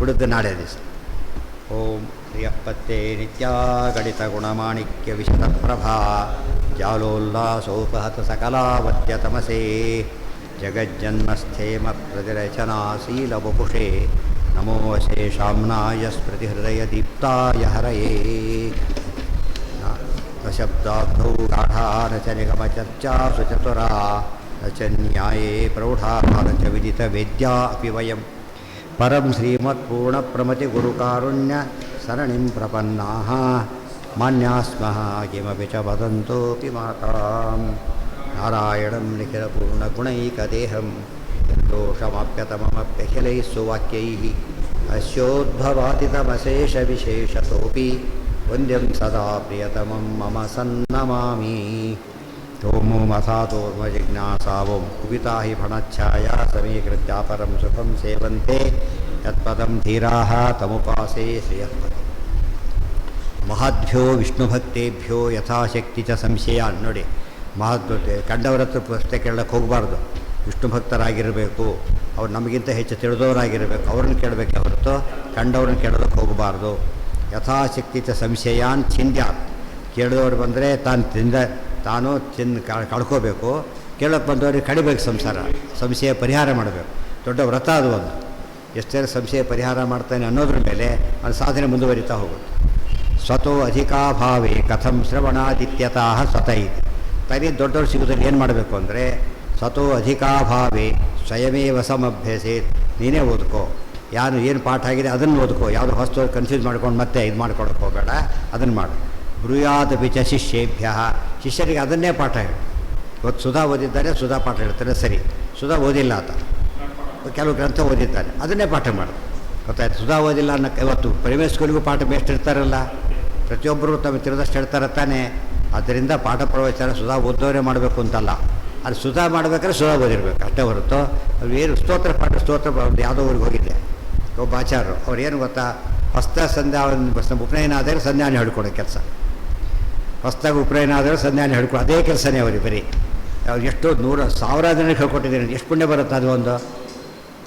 ಉಳಿದ ನಾಳೆ ದಿವಸ. ಓಂ ಪ್ರಿಯಪತ್ತೆ ನಿತ್ಯಾಗಣಿತಗುಣಮಾಣಿಕ್ಯ ವಿಶತಪ್ರಭಾ ಜಾಲೋಲ್ಲಾಸೋಪಹತ ಸಕಲಾವತ್ಯತಮಸೇ ಜಗಜ್ಜನ್ಮಸ್ಥೇಮ ಪ್ರತಿರಚನಾಶೀಲವಪುಷೇ ನಮೋ ಶೇಷಾಮ್ನಾಯ ಸ್ಮೃತಿಹೃದಯದೀಪ್ತಾಯ ಹರಯೇ. ನ ಶಬ್ದಾಬ್ಧೌ ಗಾಢಾ ನ ಚ ನಿಗಮಚರ್ಚಾಸು ಚತುರಾ ನ ಚ ನ್ಯಾಯೇ ಪ್ರೌಢಾ ನ ಚ ವಿದಿತವೇದ್ಯಾ ಅಪಿ ವಯಂ ಪರಂ ಶ್ರೀಮತ್ಪೂರ್ಣಪ್ರಮತಿಗುರುಕಾರುಣ್ಯ ಸರಣಿಂ ಪ್ರಪನ್ನಾಃ ಮಾನ್ಯಾಸ್ಮಃ ಕಿಮಪಿ ಚ ವದಂತೋಪಿ ಮಾತಾಂ ನಾರಾಯಣಂ ನಿಖಿಲಪೂರ್ಣಗುಣೈಕದೇಹಂ ನಿರ್ದೋಷಮಾಪ್ಯತಮಮಪ್ಯಖಿಲೈಃ ಸುವಾಕ್ಯೈಃ ಅಸ್ಯೋದ್ಭವಾದಿತಮಶೇಷವಿಶೇಷತೋಪಿ ವಂದ್ಯಂ ಸದಾ ಪ್ರಿಯತಮಂ ಮಮ ಸನ್ನಮಾಮಿ. ತೋಮೋಮಸಾತೋರ್ಮ ಜಿಜ್ಞಾಸಾವಂ ಕುಪಿತಾ ಹಿ ಫಣಚ್ಛಾಯಾ ಸಮೀಕೃತ್ಯ ಪರಂ ಸುಖಂ ಸೇವಂತೆ ಯತ್ಪದಂ ಧೀರಾಃ ತಮುಪಾಸೇ ಶ್ರಿಯಃಪದಂ. ಮಹಾದ್ಭ್ಯೋ ವಿಷ್ಣುಭಕ್ತೇಭ್ಯೋ ಯಥಾಶಕ್ತಿ ಚ ಸಂಶಯ. ನೋಡಿ, ಕಂಡವರ ಹತ್ರ ಪ್ರಶ್ನೆ ಕೇಳಕ್ಕೆ ಹೋಗಬಾರ್ದು. ವಿಷ್ಣು ಭಕ್ತರಾಗಿರಬೇಕು, ಅವ್ರು ನಮಗಿಂತ ಹೆಚ್ಚು ತಿಳಿದವರಾಗಿರಬೇಕು, ಅವ್ರನ್ನ ಕೇಳಬೇಕೆ ಹೊರತು ಕಂಡವ್ರನ್ನ ಕೇಳೋದಕ್ಕೆ ಹೋಗಬಾರ್ದು. ಯಥಾಶಕ್ತಿ ಚ ಸಂಶಯಾನ್ ಛಿಂದ್ಯಾತ್. ಕೇಳಿದವ್ರು ಬಂದರೆ ತಾನು ಕಳ್ಕೋಬೇಕು, ಕೇಳೋಕ್ಕೆ ಬಂದವ್ರಿಗೆ ಕಡಿಬೇಕು ಸಂಶಯ ಪರಿಹಾರ ಮಾಡಬೇಕು. ದೊಡ್ಡ ವ್ರತ ಅದು ಒಂದು. ಎಷ್ಟೇ ಸಂಶಯ ಪರಿಹಾರ ಮಾಡ್ತಾನೆ ಅನ್ನೋದ್ರ ಮೇಲೆ ಅದು ಸಾಧನೆ ಮುಂದುವರಿತಾ ಹೋಗುತ್ತೆ. ಸ್ವತೋ ಅಧಿಕಾಭಾವೇ ಕಥಂ ಶ್ರವಣಾದಿತ್ಯತಃ ಸ್ವತಃ ಇದೆ. ತನಿ ದೊಡ್ಡವ್ರು ಸಿಗೋದ್ರಲ್ಲಿ ಏನು ಮಾಡಬೇಕು ಅಂದರೆ ಸ್ವತೋ ಅಧಿಕಾಭಾವೇ ಸ್ವಯಮೇವ ಸಮಭ್ಯಸೇತ್. ನೀನೇ ಓದ್ಕೋ, ಏನು ಪಾಠ ಆಗಿದೆ ಅದನ್ನು ಓದ್ಕೋ. ಯಾವುದು ಹೊಸ್ತು ಕನ್ಫ್ಯೂಸ್ ಮಾಡ್ಕೊಂಡು ಮತ್ತೆ ಇದು ಮಾಡ್ಕೊಳಕ್ಕೆ ಹೋಗಬೇಡ, ಅದನ್ನು ಮಾಡು. ಬ್ರೂಯಾತ್ ಬಿಚ ಶಿಷ್ಯೇಭ್ಯ. ಶಿಷ್ಯರಿಗೆ ಅದನ್ನೇ ಪಾಠ ಹೇಳಿ. ಇವತ್ತು ಸುಧಾ ಓದಿದ್ದಾರೆ, ಸುಧಾ ಪಾಠ ಹೇಳ್ತಾರೆ, ಸರಿ. ಸುಧಾ ಓದಿಲ್ಲ ಆತ, ಕೆಲವು ಗ್ರಂಥ ಓದಿದ್ದಾರೆ, ಅದನ್ನೇ ಪಾಠ ಮಾಡು. ಗೊತ್ತಾಯ್ತು? ಸುಧಾ ಓದಿಲ್ಲ ಅನ್ನೋ ಇವತ್ತು ಪ್ರೈವೇಟ್ ಸ್ಕೂಲಿಗೂ ಪಾಠ ಬೇಸ್ಟ್ ಇರ್ತಾರಲ್ಲ, ಪ್ರತಿಯೊಬ್ಬರು ತಮ್ಮ ತಿರುದಷ್ಟು ಹೇಳ್ತಾರೆ ತಾನೆ. ಆದ್ದರಿಂದ ಪಾಠ ಪ್ರವಚನ ಸುಧಾ ಓದೋರೇ ಮಾಡಬೇಕು ಅಂತಲ್ಲ, ಅದು ಸುಧಾ ಮಾಡಬೇಕಾದ್ರೆ ಸುಧಾ ಓದಿರ್ಬೇಕು ಅಷ್ಟೇ ಹೊರತು. ಅದು ಏನು ಸ್ತೋತ್ರ ಯಾವುದೋ ಊರಿಗೆ ಹೋಗಿದ್ದೆ, ಒಬ್ಬ ಆಚಾರ್ಯರು ಅವ್ರು ಏನು ಗೊತ್ತಾ, ಹೊಸ್ತ ಸಂಧ್ಯಾ ಉಪನಯನ ಆದರೆ ಸಂಧ್ಯಾನ ಹೇಳ್ಕೊಡೋ ಕೆಲಸ. ಹೊಸ್ದಾಗಿ ಉಪನಯನ ಆದರೆ ಸಂಧ್ಯಾನ ಹೇಳ್ಕೊಡೋ ಅದೇ ಕೆಲಸನೇ ಅವ್ರಿಗೆ. ಬರೀ ಅವ್ರು ಎಷ್ಟೋ 100,000 ಜನಕ್ಕೆ ಹೇಳ್ಕೊಟ್ಟಿದ್ದೀನಿ. ಎಷ್ಟು ಪುಣ್ಯ ಬರುತ್ತೆ ಅದು ಒಂದು.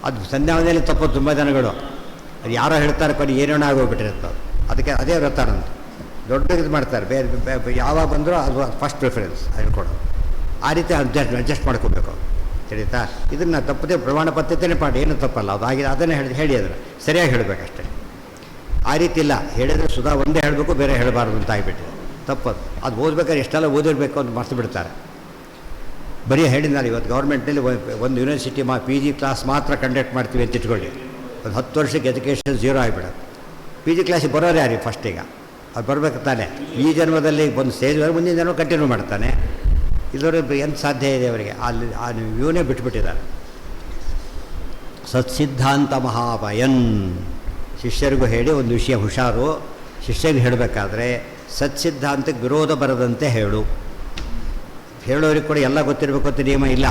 ಅದು ಸಂಧ್ಯಾವನೆಯಲ್ಲಿ ತಪ್ಪು ತುಂಬ ಜನಗಳು. ಅದು ಯಾರೋ ಹೇಳ್ತಾರೆ ಕೊಡಿ ಏನೇನೋ ಆಗೋಗ್ಬಿಟ್ಟಿರುತ್ತೆ. ಅದಕ್ಕೆ ಅದೇ ವ್ರತ ಅಂತ ದೊಡ್ಡ ಇದು ಮಾಡ್ತಾರೆ. ಬೇರೆ ಯಾವಾಗ ಬಂದರೂ ಅದು ಫಸ್ಟ್ ಪ್ರಿಫರೆನ್ಸ್ ಹೇಳ್ಕೊಡೋದು. ಆ ರೀತಿ ಅಡ್ಜಸ್ಟ್ ಮಾಡ್ಕೋಬೇಕು, ತಿಳಿತಾ? ಇದನ್ನು ತಪ್ಪದೆ ಪ್ರಮಾಣ ಪದ್ಧತಿನೇ ಪಾಠ, ಏನೂ ತಪ್ಪಲ್ಲ. ಅದು ಆಗಿದೆ, ಅದನ್ನೇ ಹೇಳಿ ಅದನ್ನು ಸರಿಯಾಗಿ ಹೇಳಬೇಕಷ್ಟೇ. ಆ ರೀತಿ ಇಲ್ಲ, ಹೇಳಿದರೆ ಸುಧಾ ಒಂದೇ ಹೇಳಬೇಕು, ಬೇರೆ ಹೇಳಬಾರ್ದು ಅಂತ ಆಗಿಬಿಟ್ಟಿದೆ. ತಪ್ಪದು. ಅದು ಓದ್ಬೇಕಾದ್ರೆ ಎಷ್ಟೆಲ್ಲ ಓದಿರಬೇಕು ಅಂತ ಮರ್ತು ಬಿಡ್ತಾರೆ. ಬರೀ ಹೇಳಿದ್ದಾರೆ ಇವತ್ತು ಗೌರ್ಮೆಂಟ್ನಲ್ಲಿ ಒಂದು ಯೂನಿವರ್ಸಿಟಿ PG ಕ್ಲಾಸ್ ಮಾತ್ರ ಕಂಡಕ್ಟ್ ಮಾಡ್ತೀವಿ ಅಂತ ಇಟ್ಕೊಳ್ಳಿ. ಒಂದು 10 ವರ್ಷಕ್ಕೆ ಎಜುಕೇಷನ್ ಝೀರೋ ಆಗಿಬಿಡೋದು. PG ಕ್ಲಾಸಿಗೆ ಬರೋರು ಯಾರು ಫಸ್ಟಿಗ? ಅದು ಬರಬೇಕು ತಾನೆ. ಈ ಜನ್ಮದಲ್ಲಿ ಒಂದು ಸ್ಟೇಜ್ವರೆಗೆ ಮುಂದಿನ ಜನ್ಮ ಕಂಟಿನ್ಯೂ ಮಾಡ್ತಾನೆ. ಇದರ ಏನು ಸಾಧ್ಯ ಇದೆ ಅವರಿಗೆ? ಅಲ್ಲಿ ಆ ಇವನೇ ಬಿಟ್ಬಿಟ್ಟಿದ್ದಾರೆ. ಸತ್ಸಿದ್ಧಾಂತ ಮಹಾಭಯನ್. ಶಿಷ್ಯರಿಗೂ ಹೇಳಿ ಒಂದು ವಿಷಯ ಹುಷಾರು. ಶಿಷ್ಯರಿಗೆ ಹೇಳಬೇಕಾದ್ರೆ ಸತ್ಸಿದ್ಧಾಂತಕ್ಕೆ ವಿರೋಧ ಬರದಂತೆ ಹೇಳೋರಿಗೆ ಕೂಡ ಎಲ್ಲ ಗೊತ್ತಿರಬೇಕು ಅಂತ ನಿಯಮ ಇಲ್ಲ.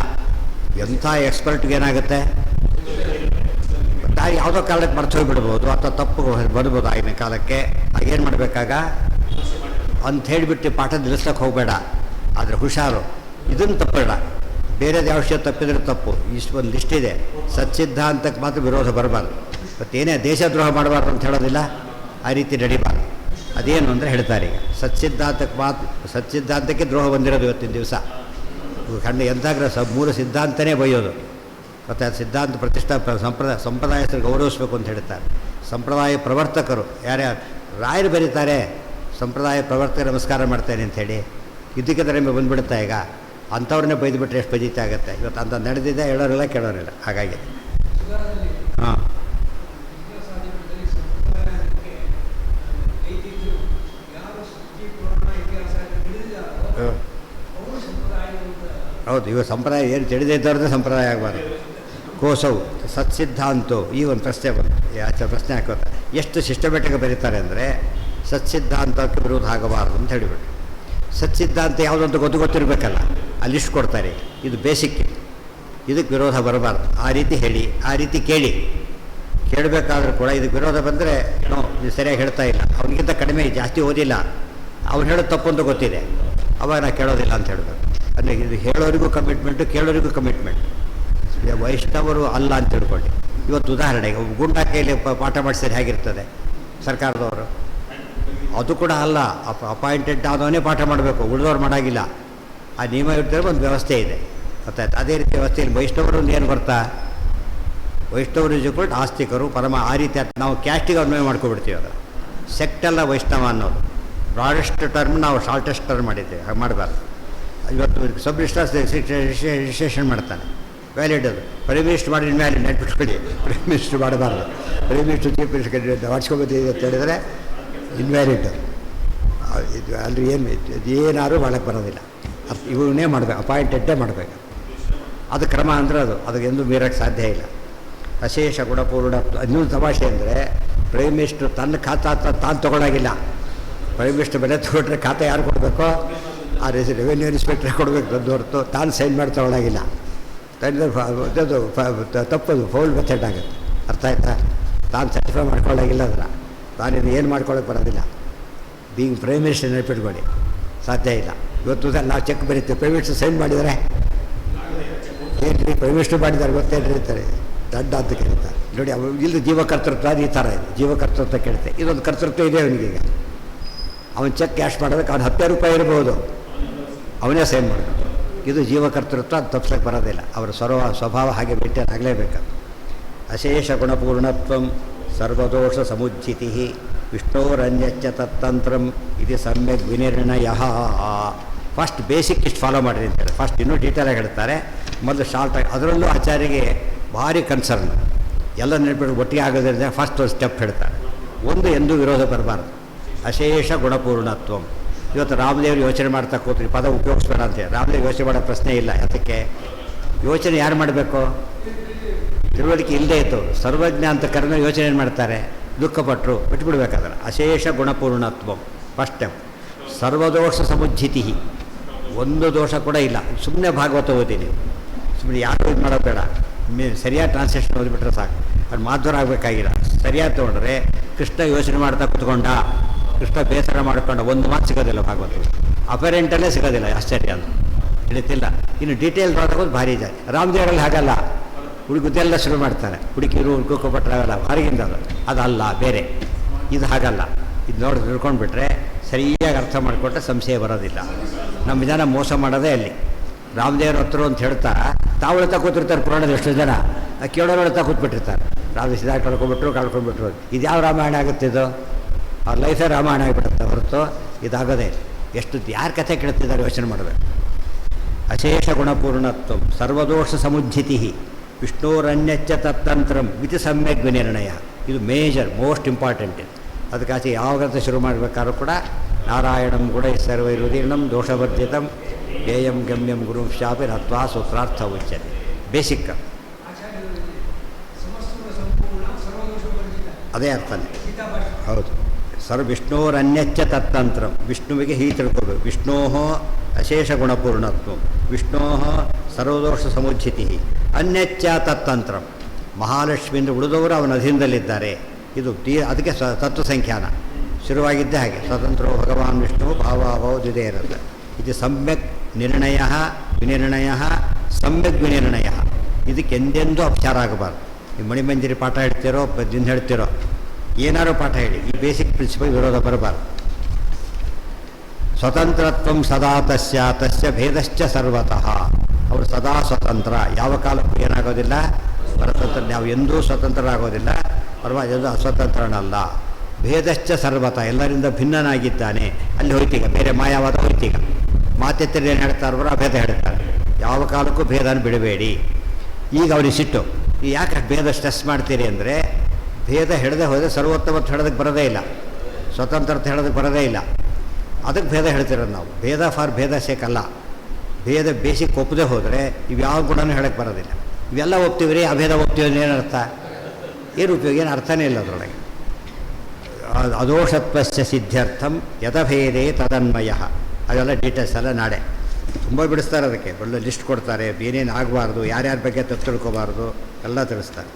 ಎಂಥ ಎಕ್ಸ್ಪರ್ಟ್ಗೆ ಏನಾಗುತ್ತೆ, ಯಾವುದೋ ಕಾಲಕ್ಕೆ ಮರ್ತು ಹೋಗಿಬಿಡ್ಬೋದು ಅಥವಾ ತಪ್ಪು ಬರ್ಬೋದು ಆಗಿನ ಕಾಲಕ್ಕೆ. ಆಗೇನು ಮಾಡಬೇಕಾಗ ಅಂತ ಹೇಳಿಬಿಟ್ಟು ಪಾಠ ನಿಲ್ಲಿಸ್ಲಿಕ್ಕೆ ಹೋಗಬೇಡ. ಆದರೆ ಹುಷಾರು, ಇದನ್ನು ತಪ್ಪಬೇಡ. ಬೇರೆದು ಯಾವ ವಿಷಯ ತಪ್ಪಿದ್ರೆ ತಪ್ಪು. ಇಷ್ಟು ಒಂದು ಲಿಸ್ಟ್ ಇದೆ. ಸತ್ಸಿದ್ಧಾಂತಕ್ಕೆ ಮಾತ್ರ ವಿರೋಧ ಬರಬಾರ್ದು. ಮತ್ತೇನೇ ದೇಶದ್ರೋಹ ಮಾಡಬಾರ್ದು ಅಂತ ಹೇಳೋದಿಲ್ಲ, ಆ ರೀತಿ ನಡಿಬಾರ್ದು. ಅದೇನು ಅಂದರೆ ಹೇಳ್ತಾರೆ ಈಗ ಸತ್ಸಿದ್ಧಾಂತಕ್ಕೆ ದ್ರೋಹ ಬಂದಿರೋದು ಇವತ್ತಿನ ದಿವಸ. ಎಂತಾಗ್ರೆ ಮೂರು ಸಿದ್ಧಾಂತನೇ ಬೈಯೋದು. ಮತ್ತು ಸಿದ್ಧಾಂತ ಪ್ರತಿಷ್ಠಾ ಸಂಪ್ರದಾಯಸ್ಥರು ಗೌರವಿಸಬೇಕು ಅಂತ ಹೇಳ್ತಾರೆ. ಸಂಪ್ರದಾಯ ಪ್ರವರ್ತಕರು ಯಾರ್ಯಾರು ರಾಯರು ಬರೀತಾರೆ, ಸಂಪ್ರದಾಯ ಪ್ರವರ್ತಕ ನಮಸ್ಕಾರ ಮಾಡ್ತೇನೆ ಅಂಥೇಳಿ. ಇದಕ್ಕೆ ನಿಮಗೆ ಬಂದುಬಿಡುತ್ತಾ ಈಗ? ಅಂಥವ್ರನ್ನೇ ಬೈದುಬಿಟ್ರೆ ಎಷ್ಟು ಬಜೀತಿ ಆಗುತ್ತೆ. ಇವತ್ತು ಅಂತ ನಡೆದಿದೆ, ಹೇಳೋರಿಲ್ಲ ಕೇಳೋರಿಲ್ಲ. ಹಾಗಾಗಿ ಹಾಂ ಹೌದು. ಇವಾಗ ಸಂಪ್ರದಾಯ ಏನು ತಿಳಿದೇ ಇದ್ದವ್ರದ್ದೇ ಸಂಪ್ರದಾಯ ಆಗಬಾರ್ದು. ಕೋಸವು ಸತ್ಸಿದ್ಧಾಂತೋ. ಈ ಒಂದು ಪ್ರಶ್ನೆ ಬಂತು, ಪ್ರಶ್ನೆ ಹಾಕೋತಾರೆ. ಎಷ್ಟು ಸಿಸ್ಟಮೆಟಿಕ್ ಬರೀತಾರೆ ಅಂದರೆ ಸತ್ಸಿದ್ಧಾಂತಕ್ಕೆ ವಿರೋಧ ಆಗಬಾರ್ದು ಅಂತ ಹೇಳಿಬಿಟ್ಟು. ಸತ್ಸಿದ್ಧಾಂತ ಯಾವುದಂತ ಗೊತ್ತಿರಬೇಕಲ್ಲ, ಅಲ್ಲಿ ಲಿಸ್ಟ್ ಕೊಡ್ತಾರೆ. ಇದು ಬೇಸಿಕ್, ಇದಕ್ಕೆ ವಿರೋಧ ಬರಬಾರ್ದು. ಆ ರೀತಿ ಹೇಳಿ, ಆ ರೀತಿ ಕೇಳಬೇಕಾದ್ರೂ ಕೂಡ ಇದಕ್ಕೆ ವಿರೋಧ ಬಂದರೆ ನೀವು ಸರಿಯಾಗಿ ಹೇಳ್ತಾ ಇಲ್ಲ, ಅವನಿಗಿಂತ ಕಡಿಮೆ ಜಾಸ್ತಿ ಓದಿಲ್ಲ, ಅವ್ನು ಹೇಳೋದು ತಪ್ಪು ಅಂತ ಗೊತ್ತಿದೆ, ಅವಾಗ ನಾ ಕೇಳೋದಿಲ್ಲ ಅಂತ ಹೇಳಬೇಕು. ಅಂದರೆ ಇದು ಹೇಳೋರಿಗೂ ಕಮಿಟ್ಮೆಂಟು, ಕೇಳೋರಿಗೂ ಕಮಿಟ್ಮೆಂಟ್. ವೈಷ್ಣವರು ಅಲ್ಲ ಅಂತ ತಿಳ್ಕೊಳ್ಳಿ. ಇವತ್ತು ಉದಾಹರಣೆಗೆ ಒಬ್ಬ ಗುಂಡ ಕೈಲಿ ಪಾಠ ಮಾಡಿಸಿದ್ರೆ ಹೇಗಿರ್ತದೆ ಸರ್ಕಾರದವರು? ಅದು ಕೂಡ ಅಲ್ಲ, ಅಪಾಯಿಂಟೆಡ್ ಆದವನೇ ಪಾಠ ಮಾಡಬೇಕು, ಉಳಿದವ್ರು ಮಾಡೋಂಗಿಲ್ಲ. ಆ ನಿಯಮ ಇರ್ತಾರೆ, ಒಂದು ವ್ಯವಸ್ಥೆ ಇದೆ ಗೊತ್ತಾಯ್ತು. ಅದೇ ರೀತಿ ವ್ಯವಸ್ಥೆಯಲ್ಲಿ ವೈಷ್ಣವರು ಏನು ಬರ್ತಾ, ವೈಷ್ಣವರು ಇಜುಕೊಟ್ಟು ಆಸ್ತಿಕರು ಪರಮ, ಆ ರೀತಿ ನಾವು ಕ್ಯಾಸ್ಟಿಗೆ ಅನ್ವಯ ಮಾಡ್ಕೊಬಿಡ್ತೀವಿ. ಅದು ಸೆಕ್ಟಲ್ಲ ವೈಷ್ಣವ ಅನ್ನೋದು ಬ್ರಾಡೆಸ್ಟ್ ಟರ್ಮ್, ನಾವು ಶಾರ್ಟೆಸ್ಟ್ ಟರ್ಮ್ ಮಾಡಿದ್ದೇವೆ. ಹಾಗೆ ಮಾಡಬಾರ್ದು. ಇವತ್ತು ಸಬ್ ರಿಜಿಸ್ಟ್ರೇಷನ್ ಮಾಡ್ತಾನೆ, ವ್ಯಾಲಿಡ್ ಅದು. ಪ್ರೈಮ್ ಮಿನಿಸ್ಟರ್ ಮಾಡಿ ಇನ್ವ್ಯಾಲಿಡ್ ನೆಟ್ಬಿಟ್ಕೊಳ್ಳಿ. ಪ್ರೈಮ್ ಮಿನಿಸ್ಟರ್ ಮಾಡಬಾರ್ದು. ಪ್ರೈಮ್ ಮಿನಿಸ್ಟರ್ ಚೀಫ್ ಮಿನಿಸ್ಟರ್ ಮಾಡಿಸ್ಕೊಬೋದು ಅಂತ ಹೇಳಿದರೆ ಇನ್ವ್ಯಾಲಿಡ್. ಇದು ಅಲ್ಲಿ ಏನಾದ್ರು ಮಾಡೋಕ್ಕೆ ಬರೋದಿಲ್ಲ. ಅದು ಇವನ್ನೇ ಮಾಡಬೇಕು, ಅಪಾಯಿಂಟೆಡ್ಡೇ ಮಾಡಬೇಕು. ಅದು ಕ್ರಮ ಅಂದರೆ ಅದಕ್ಕೆ ಎಂದೂ ಮೀರೋಕ್ಕೆ ಸಾಧ್ಯ ಇಲ್ಲ. ಅಶೇಷ ಗುಣಪೂರ್ಣ. ಇನ್ನೊಂದು ತಮಾಷೆ ಅಂದರೆ ಪ್ರೈಮ್ ಮಿನಿಸ್ಟ್ರು ತನ್ನ ಖಾತಾ ತಾನು ತೊಗೊಳಾಗಿಲ್ಲ. ಪ್ರೈಮ್ ಮಿನಿಸ್ಟರ್ ಬೆಲೆ ತೊಗೊಂಡ್ರೆ ಖಾತೆ ಯಾರು ಕೊಡಬೇಕೋ ಆ ರೆವೆನ್ಯೂ ಇನ್ಸ್ಪೆಕ್ಟ್ರೇ ಕೊಡಬೇಕು, ತಂದು ಹೊರತು ತಾನು ಸೈನ್ ಮಾಡಿ ತೊಗೊಳಾಗಿಲ್ಲ. ಅದು ತಪ್ಪದು, ಫೌಲ್ ಮೆಥಡ್ ಆಗುತ್ತೆ. ಅರ್ಥ ಆಯ್ತಾ? ತಾನು ಸರ್ಟಿಫೈ ಮಾಡ್ಕೊಳ್ಳಾಗಿಲ್ಲ, ಅದರ ತಾನಿದು ಏನು ಮಾಡ್ಕೊಳ್ಳೋಕೆ ಬರೋದಿಲ್ಲ. ಬೀಂಗ್ ಪ್ರೈಮ್ ಮಿನಿಸ್ಟರ್ ನೆನಪಿಟ್ಕೊಳ್ಳಿ, ಸಾಧ್ಯ ಇಲ್ಲ. ಇವತ್ತು ನಾವು ಚೆಕ್ ಬರೀತೀವಿ, ಪ್ರೈಮ್ ಮಿನಿಸ್ಟರ್ ಸೈನ್ ಮಾಡಿದರೆ ಏನು ರೀ ಪ್ರೈಮ್ ಮಿನಿಸ್ಟರ್ ಮಾಡಿದ್ದಾರೆ ಗೊತ್ತೇನು ಇರ್ತಾರೆ, ದಡ್ಡ ಅಂತ ಕೇಳ್ತಾರೆ ನೋಡಿ. ಅವು ಇಲ್ಲಿ ಜೀವಕರ್ತೃತ್ವ ಅದು ಈ ಥರ ಇದೆ, ಜೀವಕರ್ತೃತ್ವ ಕೇಳುತ್ತೆ. ಇದೊಂದು ಕರ್ತೃತ್ವ ಇದೆ ಅವನಿಗೀಗ. ಅವನು ಚೆಕ್ ಕ್ಯಾಶ್ ಮಾಡೋದಕ್ಕೆ ಅವ್ನು 10 ರೂಪಾಯಿ ಇರ್ಬೋದು, ಅವನೇ ಸೈನ್ ಮಾಡಬೇಕು. ಇದು ಜೀವಕರ್ತೃತ್ವ, ಅದು ತಪ್ಪಿಸೋಕ್ಕೆ ಬರೋದಿಲ್ಲ. ಅವರ ಸ್ವಭಾವ ಹಾಗೆ ಮೇಂಟೈನ್ ಆಗಲೇಬೇಕು. ಅಶೇಷ ಗುಣಪೂರ್ಣತ್ವ ಸರ್ವದೋಷ ಸಮುಜ್ಜಿತಿ ವಿಷ್ಣೋರನ್ಯಚ್ಚ ತತ್ತಂತ್ರಂ ಇದು ಸಮ್ಯಕ್ ವಿನಿರ್ಣಯ. ಫಸ್ಟ್ ಬೇಸಿಕ್ ಇಷ್ಟು ಫಾಲೋ ಮಾಡಿರಿ ಅಂತಾರೆ. ಫಸ್ಟ್ ಇನ್ನೂ ಡೀಟೇಲಾಗಿ ಹೇಳ್ತಾರೆ, ಮೊದಲು ಶಾರ್ಟಾಗಿ. ಅದರಲ್ಲೂ ಆಚಾರ್ಯಗೆ ಭಾರಿ ಕನ್ಸರ್ನ್, ಎಲ್ಲ ನೆನಪಿಟ್ಟು ಒಟ್ಟಿಗೆ ಆಗೋದ್ರಿಂದ ಫಸ್ಟ್ ಒಂದು ಸ್ಟೆಪ್ ಹೇಳ್ತಾರೆ. ಒಂದು ಎಂದೂ ವಿರೋಧ ಬರಬಾರ್ದು. ಅಶೇಷ ಗುಣಪೂರ್ಣತ್ವ. ಇವತ್ತು ರಾಮದೇವರು ಯೋಚನೆ ಮಾಡ್ತಾ ಕೂತ್ರಿ, ಪದ ಉಪಯೋಗಿಸ್ಬೇಡ ಅಂತೇಳಿ. ರಾಮದೇವ್ ಯೋಚನೆ ಮಾಡೋ ಪ್ರಶ್ನೆ ಇಲ್ಲ. ಅದಕ್ಕೆ ಯೋಚನೆ ಯಾರು ಮಾಡಬೇಕು? ತಿಳುವಳಿಕೆ ಇಲ್ಲದೆ ಇತ್ತು ಸರ್ವಜ್ಞ ಅಂತ ಕರೆದ ಯೋಚನೆ ಏನು ಮಾಡ್ತಾರೆ? ದುಃಖಪಟ್ಟರು ಬಿಟ್ಬಿಡ್ಬೇಕಾದ್ರೆ. ಅಶೇಷ ಗುಣಪೂರ್ಣತ್ವ ಫಸ್ಟ್ ಸ್ಟೆಪ್. ಸರ್ವದೋಷ ಸಮುಜ್ಜಿತಿ, ಒಂದು ದೋಷ ಕೂಡ ಇಲ್ಲ. ಸುಮ್ಮನೆ ಭಾಗವತ ಓದಿ ನೀವು, ಸುಮ್ಮನೆ ಯಾರು ಇದು ಮಾಡೋದು ಬೇಡ. ಸರಿಯಾಗಿ ಟ್ರಾನ್ಸ್ಲೇಷನ್ ಓದಿಬಿಟ್ರೆ ಸಾಕು. ಅದು ಮಾಧ್ವರ ಆಗಬೇಕಾಗಿಲ್ಲ. ಸರಿಯಾಗಿ ತೊಗೊಂಡ್ರೆ ಕೃಷ್ಣ ಯೋಚನೆ ಮಾಡ್ತಾ ಕೂತ್ಕೊಂಡ, ಕೃಷ್ಣ ಬೇಸರ ಮಾಡಿಕೊಂಡ, ಒಂದು ಮಾತು ಸಿಗೋದಿಲ್ಲ ಭಾಗವತ. ಅಪರೆಂಟಲ್ಲೇ ಸಿಗೋದಿಲ್ಲ. ಆಶ್ಚರ್ಯ ಅಂತ ಹಿಡಿತಿಲ್ಲ. ಇನ್ನು ಡೀಟೇಲ್ ನೋಡೋದು ಭಾರಿ ಇದೆ. ರಾಮದೇವರಲ್ಲಿ ಹಾಗಲ್ಲ, ಹುಡುಗುದೆಲ್ಲ ಶುರು ಮಾಡ್ತಾರೆ. ಹುಡುಕಿರು ಹುಡುಕೋಪಟ್ಟಾಗಲ್ಲ, ಹೊರಗಿಂದ ಅದಲ್ಲ ಬೇರೆ. ಇದು ಹಾಗಲ್ಲ. ಇದು ನೋಡಿ ತಿಳ್ಕೊಂಡ್ಬಿಟ್ರೆ ಸರಿಯಾಗಿ ಅರ್ಥ ಮಾಡಿಕೊಟ್ರೆ ಸಂಶಯ ಬರೋದಿಲ್ಲ. ನಮ್ಮ ಜನ ಮೋಸ ಮಾಡೋದೇ ಅಲ್ಲಿ. ರಾಮದೇವ್ರ ಹತ್ರ ಅಂತ ಹೇಳ್ತಾ ತಾವಳ್ತಾ ಕೂತಿರ್ತಾರೆ ಪುರಾಣದ ಎಷ್ಟು ಜನ, ಕೇಳೋರು ಹೇಳ್ತಾ ಕೂತ್ಬಿಟ್ಟಿರ್ತಾರೆ. ರಾಮ ಸಿದ್ಧ ಕಳ್ಕೊಂಡ್ಬಿಟ್ರು. ಇದು ಯಾವ ರಾಮಾಯಣ ಆಗುತ್ತೆ? ಇದು ಅವ್ರ ಲೈಫೇ ರಾಮಾಯಣ ಆಗಿಬಿಡುತ್ತೆ ಹೊರತು ಇದಾಗೋದೇ. ಎಷ್ಟು ಯಾರು ಕಥೆ ಕೇಳ್ತಿದ್ದಾರೆ ಯೋಚನೆ ಮಾಡಬೇಕು. ಅಶೇಷ ಗುಣಪೂರ್ಣತ್ವ ಸರ್ವದೋಷ ಸಮುಜ್ಜಿತಿ ವಿಷ್ಣೋರನ್ಯಚ್ಚ ತತ್ತಂತ್ರಂ ವಿತಿ ಸಮ್ಯಕ್ ವಿನಿರ್ಣಯ. ಇದು ಮೇಜರ್, ಮೋಸ್ಟ್ ಇಂಪಾರ್ಟೆಂಟ್. ಇದು ಅದಕ್ಕಾಚೆ ಯಾವ ಗ್ರಂಥ ಶುರು ಮಾಡಬೇಕಾದ್ರೂ ಕೂಡ ನಾರಾಯಣಂ ಗುಣ ಸರ್ವೈರುದೀರ್ಣಂ ದೋಷವರ್ಜಿತಂ ಧ್ಯೇಯಂ ಗಮ್ಯಂ ಗುರು ಶಾಪಿ ನತ್ವಾ ಸೂತ್ರಾರ್ಥ ಉಚ್ಯತೆ. ಬೇಸಿಕ್ ಅದೇ ಅರ್ಥನೇ. ಹೌದು. ವಿಷ್ಣೋರನ್ಯಚ್ಚ ತತ್ತಂತ್ರಂ. ವಿಷ್ಣುವಿಗೆ ಹೀಗೆ ತಿಳ್ಕೊಬೇಕು. ವಿಷ್ಣೋ ಅಶೇಷ ಗುಣಪೂರ್ಣತ್ವ ವಿಷ್ಣೋ ಸರ್ವದೋಷ ಸಮುಜ್ಜಿತಿ ಅನ್ಯಚ್ಚ ತತ್ತಂತ್ರಂ. ಮಹಾಲಕ್ಷ್ಮಿಯಿಂದ ಉಳಿದವರು ಅವನ ಅಧೀನದಲ್ಲಿದ್ದಾರೆ. ಇದು ಅದಕ್ಕೆ ತತ್ವ ಸಂಖ್ಯಾನ ಶುರುವಾಗಿದ್ದೇ ಹಾಗೆ. ಸ್ವತಂತ್ರೋ ಭಗವಾನ್ ವಿಷ್ಣು ಭಾವಾಭಾವ ದ್ವಿದೇ ಇರುತ್ತೆ. ಇದು ಸಮ್ಯಕ್ ನಿರ್ಣಯ ವಿನಿರ್ಣಯ ಸಮ್ಯಕ್ ವಿನಿರ್ಣಯ. ಇದಕ್ಕೆ ಎಂದೆಂದೂ ಅಪಚಾರ ಆಗಬಾರ್ದು. ಈ ಮಣಿಮಂಜರಿ ಪಾಠ ಹೇಳ್ತಿರೋ ಪದ್ಯದಿಂದ ಹೇಳ್ತಿರೋ ಏನಾರು ಪಾಠ ಹೇಳಿ, ಈ ಬೇಸಿಕ್ ಪ್ರಿನ್ಸಿಪಲ್ ವಿರೋಧ ಬರಬಾರ್ದು. ಸ್ವತಂತ್ರತ್ವ ಸದಾ ತಸ್ಯ ಭೇದಶ್ಚ ಸರ್ವತಃ. ಅವರು ಸದಾ ಸ್ವತಂತ್ರ, ಯಾವ ಕಾಲಕ್ಕೂ ಏನಾಗೋದಿಲ್ಲ ಪರತಂತ್ರ. ನಾವು ಎಂದೂ ಸ್ವತಂತ್ರರಾಗೋದಿಲ್ಲ, ಪರವಾಗಿ ಎಂದು ಅಸ್ವತಂತ್ರನಲ್ಲ. ಭೇದಶ್ಚ ಸರ್ವತಃ, ಎಲ್ಲರಿಂದ ಭಿನ್ನನಾಗಿದ್ದಾನೆ. ಅಲ್ಲಿ ಹೋಯ್ತೀಗ ಬೇರೆ ಮಾಯವಾದ ಹೋಯ್ತೀಗ. ಮಾತೆತ್ತರು ಏನು ಹೇಳ್ತಾರೋ ಅಭೇದ ಹೇಳ್ತಾರೆ. ಯಾವ ಕಾಲಕ್ಕೂ ಭೇದನ ಬಿಡಬೇಡಿ. ಈಗ ಅವ್ರಿಗೆ ಸಿಟ್ಟು, ಯಾಕೆ ಭೇದ ಸ್ಟ್ರೆಸ್ ಮಾಡ್ತೀರಿ ಅಂದರೆ, ಭೇದ ಹಿಡದೆ ಹೋದರೆ ಸರ್ವೋತ್ತಮತ್ತು ಹೇಳೋದಕ್ಕೆ ಬರೋದೇ ಇಲ್ಲ, ಸ್ವತಂತ್ರತೆ ಹೇಳೋದಕ್ಕೆ ಬರೋದೇ ಇಲ್ಲ. ಅದಕ್ಕೆ ಭೇದ ಹೇಳ್ತಿರೋದು ನಾವು. ಭೇದ ಫಾರ್ ಭೇದ ಸೇಕಲ್ಲ. ಭೇದ ಬೇಸಿಕ್ ಒಪ್ಪದೆ ಹೋದರೆ ಇವ್ಯಾವ ಗುಣನೂ ಹೇಳೋಕ್ಕೆ ಬರೋದಿಲ್ಲ. ಇವೆಲ್ಲ ಒಪ್ತೀವಿ ರೀ, ಅಭೇದ ಒಪ್ತೀವಿ ಅಂದ್ರೆ ಏನು ಅರ್ಥ? ಏನು ಉಪಯೋಗ? ಏನು ಅರ್ಥನೇ ಇಲ್ಲ ಅದರೊಳಗೆ. ಅದೋಷತ್ವಸ್ಯ ಸಿದ್ಧ್ಯರ್ಥಂ ಯಥಭೇದೇ ತದನ್ಮಯ. ಅದೆಲ್ಲ ಡೀಟೇಲ್ಸ್ ಎಲ್ಲ ನಾಳೆ ತುಂಬ ಬಿಡಿಸ್ತಾರೆ. ಅದಕ್ಕೆ ಒಳ್ಳೆ ಲಿಸ್ಟ್ ಕೊಡ್ತಾರೆ, ಏನೇನು ಆಗಬಾರ್ದು, ಯಾರ್ಯಾರ ಬಗ್ಗೆ ತಪ್ಪು ತಿಳ್ಕೊಬಾರ್ದು ಎಲ್ಲ ತಿಳಿಸ್ತಾರೆ.